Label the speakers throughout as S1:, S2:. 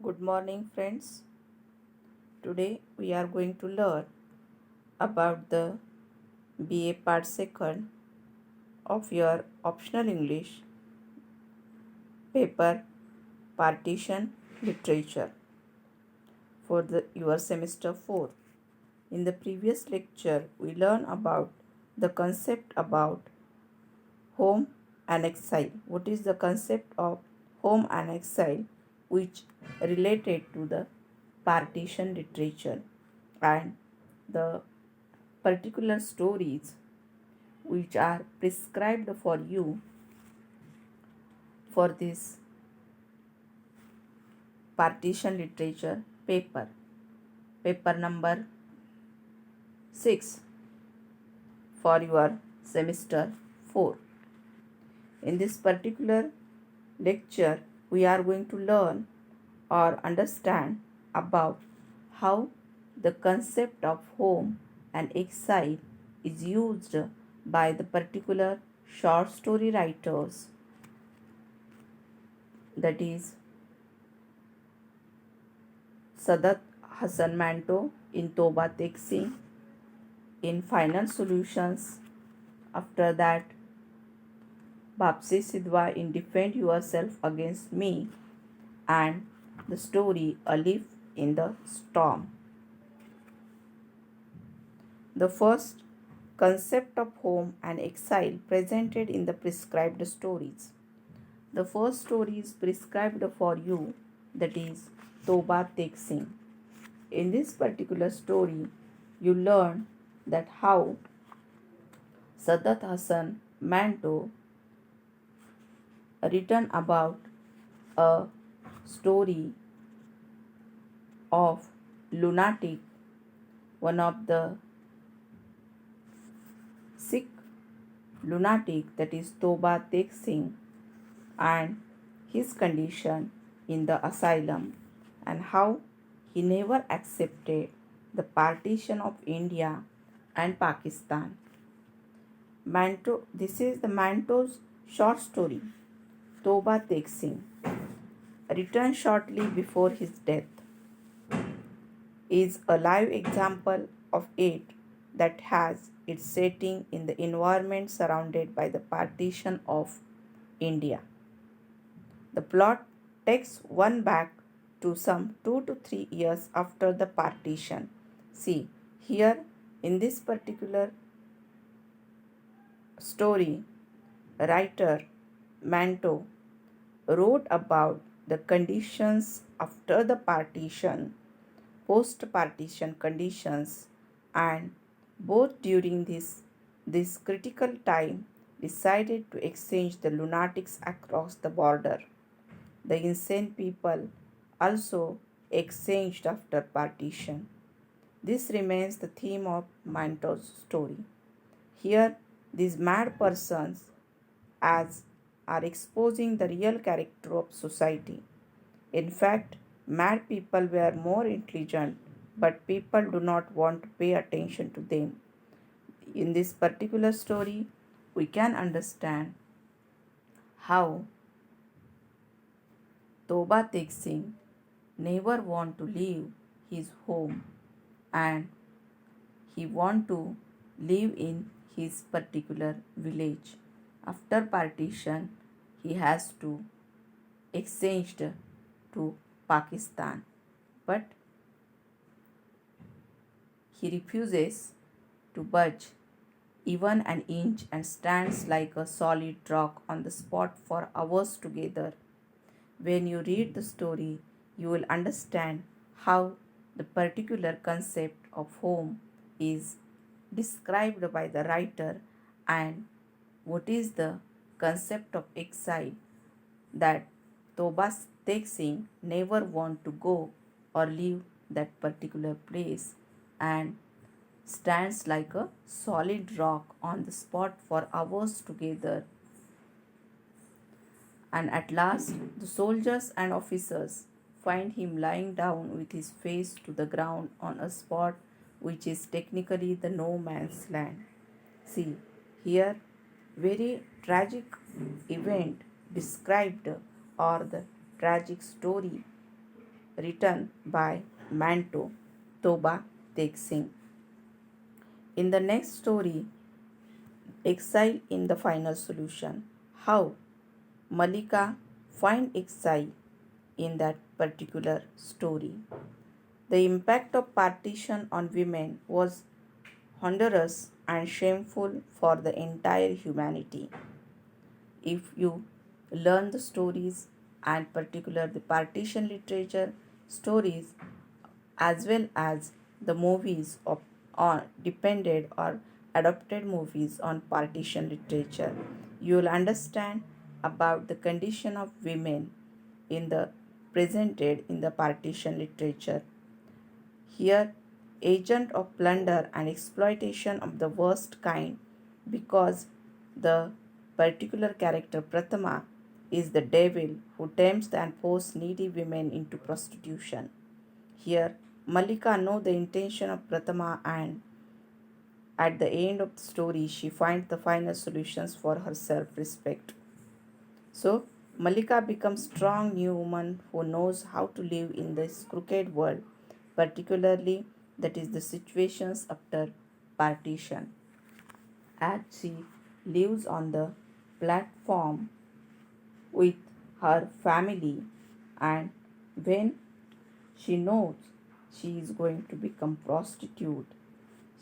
S1: Good morning, friends. Today we are going to learn about the BA Part 2nd of your optional English paper Partition Literature for your semester 4. In the previous lecture, we learned about the concept about home and exile. What is the concept of home and exile, which related to the partition literature, and the particular stories which are prescribed for you for this partition literature paper number 6 for your semester 4. In this particular lecture, we are going to learn or understand about how the concept of home and exile is used by the particular short story writers, that is Sadat Hasan Manto in Toba Tek Singh, in Final Solutions. After that, Bapsi Sidhwa in Defend Yourself Against Me, and the story A Leaf in the Storm. The first concept of home and exile presented in the prescribed stories. The first story is prescribed for you, that is Toba Tek Singh. In this particular story, you learn that how Sadat Hasan Manto written about a story of lunatic, one of the sick lunatic, that is Toba Tek Singh, and his condition in the asylum, and how he never accepted the partition of India and Pakistan. This is the Manto's short story, Toba Tek Singh, written shortly before his death, is a live example of it that has its setting in the environment surrounded by the partition of India. The plot takes one back to some 2 to 3 years after the partition. See, here in this particular story, writer Manto wrote about the conditions after the partition, post-partition conditions, and both during this critical time decided to exchange the lunatics across the border. The insane people also exchanged after partition. This remains the theme of Manto's story. Here, these mad persons as are exposing the real character of society. In fact, mad people were more intelligent, but people do not want to pay attention to them. In this particular story, we can understand how Toba Tek Singh never want to leave his home, and he want to live in his particular village. After partition, he has to exchanged to Pakistan, but he refuses to budge even an inch and stands like a solid rock on the spot for hours together. When you read the story, you will understand how the particular concept of home is described by the writer, and what is the concept of exile, that Toba Tek Singh never want to go or leave that particular place and stands like a solid rock on the spot for hours together. And at last, the soldiers and officers find him lying down with his face to the ground on a spot which is technically the no man's land. See, here, very tragic event described, or the tragic story written by Manto Toba Tek Singh. In the next story, Exile in the Final Solution. How Malika find exile in that particular story. The impact of partition on women was horrendous and shameful for the entire humanity. If you learn the stories and particular the partition literature stories as well as the movies of on depended or adopted movies on partition literature, you will understand about the condition of women in the presented in the partition literature. Here, agent of plunder and exploitation of the worst kind, because the particular character Prathama is the devil who tempts and forces needy women into prostitution. Here, Malika knows the intention of Prathama, and at the end of the story she finds the final solutions for her self-respect. So, Malika becomes strong new woman who knows how to live in this crooked world, particularly that is the situations after partition. As she lives on the platform with her family, and when she knows she is going to become prostitute,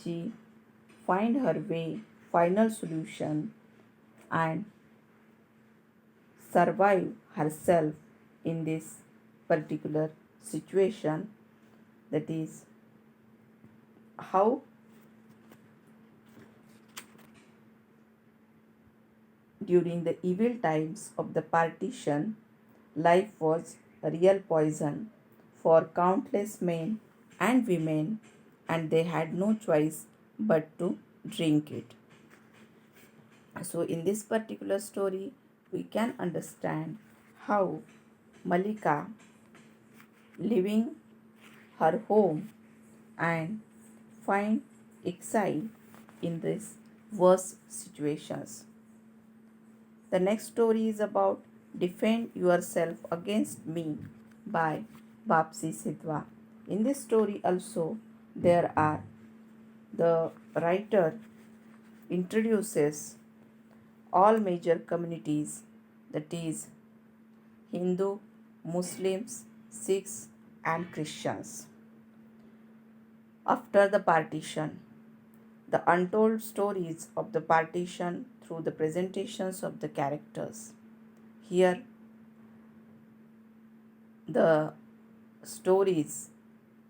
S1: she find her way final solution and survive herself in this particular situation. That is how during the evil times of the partition, life was a real poison for countless men and women, and they had no choice but to drink it. So, in this particular story, we can understand how Malika, leaving her home and find exile in these worst situations. The next story is about Defend Yourself Against Me by Bapsi Sidhwa. In this story also there are the writer introduces all major communities, that is Hindu, Muslims, Sikhs and Christians. After the partition, the untold stories of the partition through the presentations of the characters. Here, the stories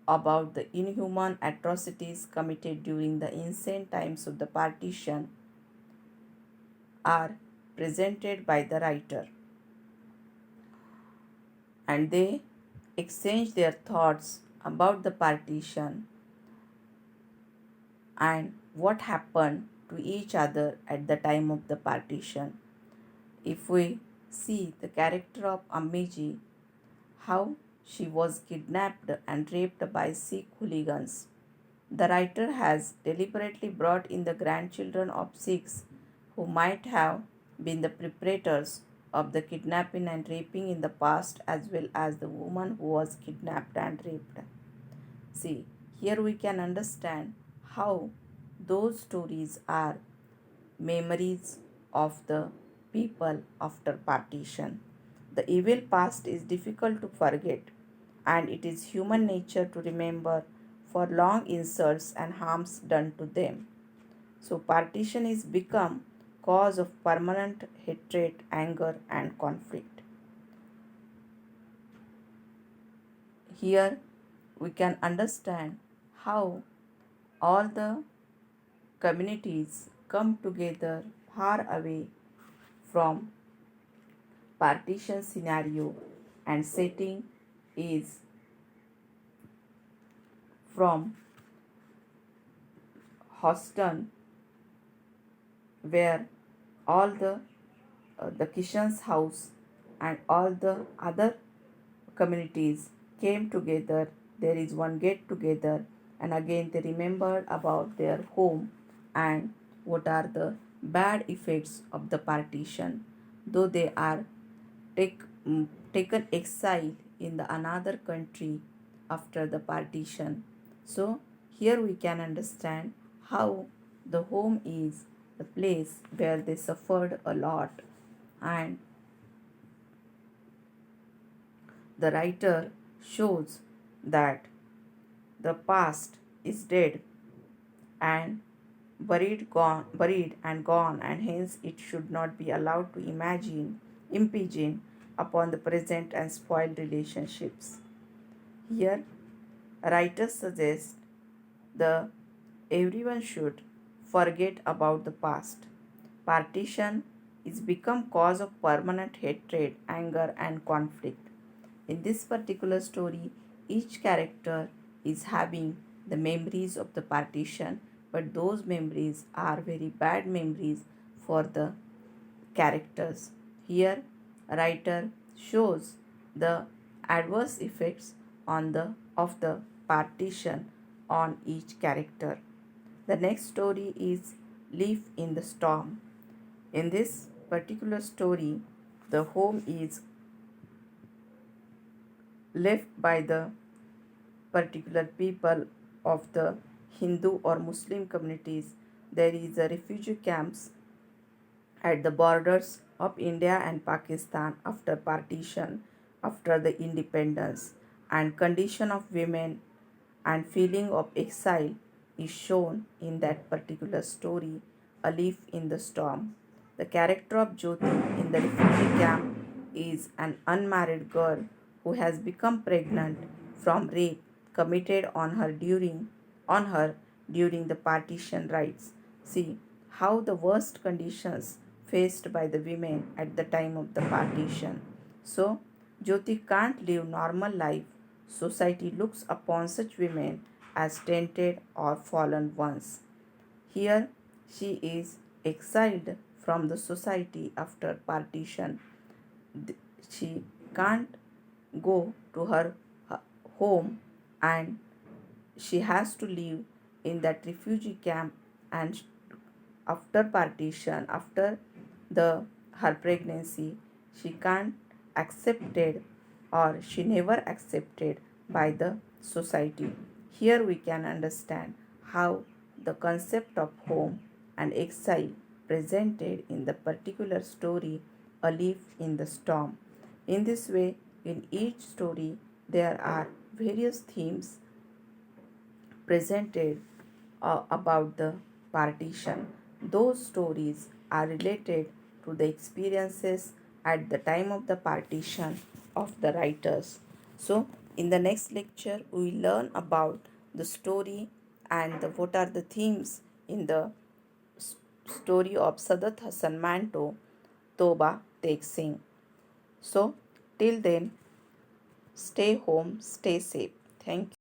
S1: about the inhuman atrocities committed during the insane times of the partition are presented by the writer, and they exchange their thoughts about the partition and what happened to each other at the time of the partition. If we see the character of Ammiji, how she was kidnapped and raped by Sikh hooligans, the writer has deliberately brought in the grandchildren of Sikhs who might have been the perpetrators of the kidnapping and raping in the past, as well as the woman who was kidnapped and raped. See, here we can understand how those stories are memories of the people after partition. The evil past is difficult to forget, and it is human nature to remember for long insults and harms done to them. So partition is become cause of permanent hatred, anger and conflict. Here we can understand how all the communities come together far away from partition scenario, and setting is from Houston, where all the Kishan's house and all the other communities came together. There is one get together, and again they remembered about their home and what are the bad effects of the partition, though they are taken exile in the another country after the partition. So here we can understand how the home is the place where they suffered a lot, and the writer shows that the past is dead and buried and gone, and hence it should not be allowed to impinging upon the present and spoil relationships. Here, writers suggest the everyone should forget about the past. Partition is become cause of permanent hatred, anger, and conflict. In this particular story, each character is having the memories of the partition, but those memories are very bad memories for the characters. Here, writer shows the adverse effects on the of the partition on each character. The next story is Leaf in the Storm. In this particular story, the home is left by the particular people of the Hindu or Muslim communities. There is a refugee camps at the borders of India and Pakistan after partition, after the independence, and condition of women and feeling of exile is shown in that particular story, A Leaf in the Storm. The character of Jyoti in the refugee camp is an unmarried girl who has become pregnant from rape committed on her during the partition rites. See how the worst conditions faced by the women at the time of the partition. So Jyoti can't live normal life. Society looks upon such women as tainted or fallen ones. Here she is exiled from the society after partition. She can't go to her home, and she has to live in that refugee camp, and after partition, after the her pregnancy, she can't accepted, or she never accepted by the society. Here we can understand how the concept of home and exile presented in the particular story, A Leaf in the Storm. In this way, in each story there are various themes presented about the partition. Those stories are related to the experiences at the time of the partition of the writers. So, in the next lecture, we will learn about the story and what are the themes in the story of Sadat Hassan Manto, Toba Tek Singh. So, till then, stay home, stay safe. Thank you.